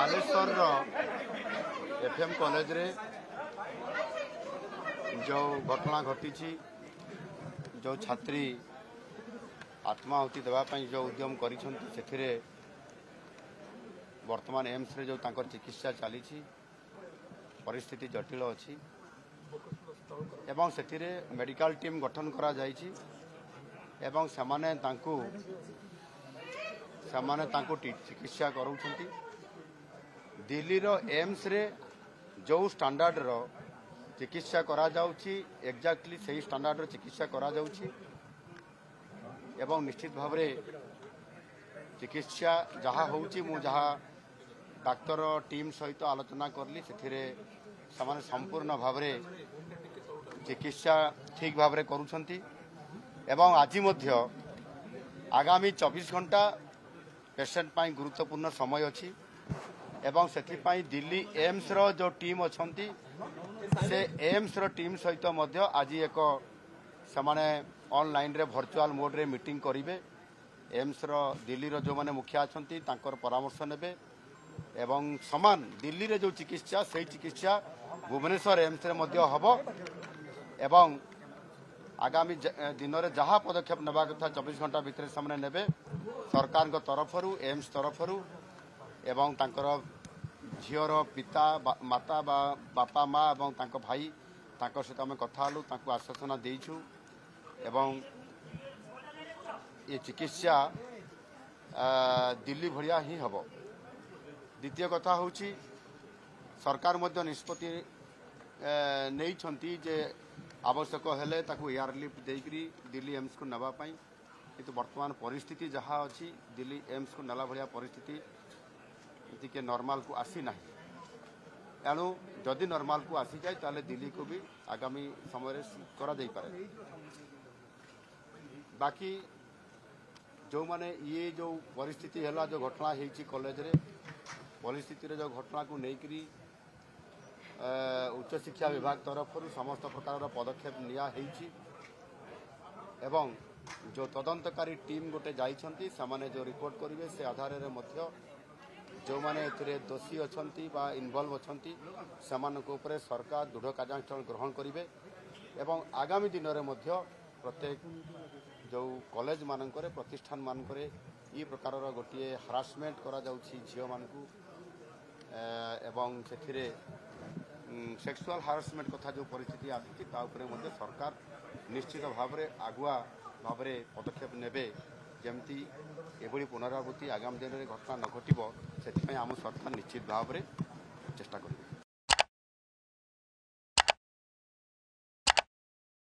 Baleshwar FM college रे जो घटना घटी जो छात्री आत्माहुति देवाई जो उद्यम कर वर्तमान एम्स रे जो तांकर चिकित्सा चली परिस्थिति जटिल अच्छी एवं से मेडिकल टीम गठन करा जायछि एवं समाने चिकित्सा करूछंती। दिल्ली रो एम्स रे जो स्टैंडर्ड रो चिकित्सा करा जाउछि एक्जाक्टली सही स्टैंडर्ड रो चिकित्सा करा जाउछि एवं निश्चित भाव रे चिकित्सा जहाँ होउछि मु जहाँ डाक्तर टीम सहित आलोचना करली से संपूर्ण भाव रे चिकित्सा ठीक भाव रे करूछंती एवं आज मध्य आगामी 24 घंटा पेशेंट पाई गुरुत्वपूर्ण समय अच्छी एवं से दिल्ली एम्स रो जो टीम अच्छी से एम्स रो टीम सहित मध्य आज एक समाने ऑनलाइन रे वर्चुअल मोड रे मीटिंग करिवे। एम्स रो दिल्ली रो जो माने मुखिया अच्छी तांकर परामर्श नेबे एवं समान दिल्ली रे जो चिकित्सा से चिकित्सा भुवनेश्वर एम्स रे मध्य हबो एवं आगामी दिन में जहाँ पदक्षेप नेबा कथा 24 घंटा भितर सामने नेबे सरकार को तरफरु एम्स तरफरु एवं तांकर झीवर पिता माता बापा माँ एवं तांको भाई तांको सहित आम कथा हलु तांको आश्वासना देइछु एवं ये चिकित्सा दिल्ली भलिया ही हबो। द्वितीय कथा होची सरकार मध्य निष्पत्ति नहीं जे आवश्यक हेले ताकू एयर लिफ्ट देकरी दिल्ली एम्स को नवा पाई किंतु वर्तमान परिस्थिति जहाँ अच्छी दिल्ली एम्स को नेला भलिया परिस्थिति के नॉर्मल को आसी ना एणु जदि नॉर्मल को आसी जाए ताले दिल्ली को भी आगामी समय करा जाई पारे। बाकी जो माने ये जो परिस्थिति है जो घटना होती कॉलेज रे परिस्थिति रे जो घटना को लेकरी उच्च शिक्षा विभाग तरफ समस्त प्रकार पदक्षेप निया हेछि एवं जो तदंतकारी टीम गोटे जाइछंती समाने जो रिपोर्ट करिवे से आधार रे मध्य जो माने एथिरे दोषी अछंती बा इन्वॉल्व अछंती समान को ऊपर सरकार दृढ़ कार्यानुष्ठान ग्रहण करिवे एवं आगामी दिन रे मध्य प्रत्येक जो कॉलेज मानकरे प्रतिष्ठान मानकरे ई प्रकार गोटे हरासमेंट करा जाउछि झियो मानकू एवं सेथिरे सेक्सुअल हारासमेंट कथा जो परिस्थिति आसी सरकार निश्चित भाव में आगुआ भाव में पदक्षेप नेबे जमती एभली पुनरावृत्ति आगामी दिन में घटना न घटो से आम सरकार निश्चित भाव में चेष्टा कर।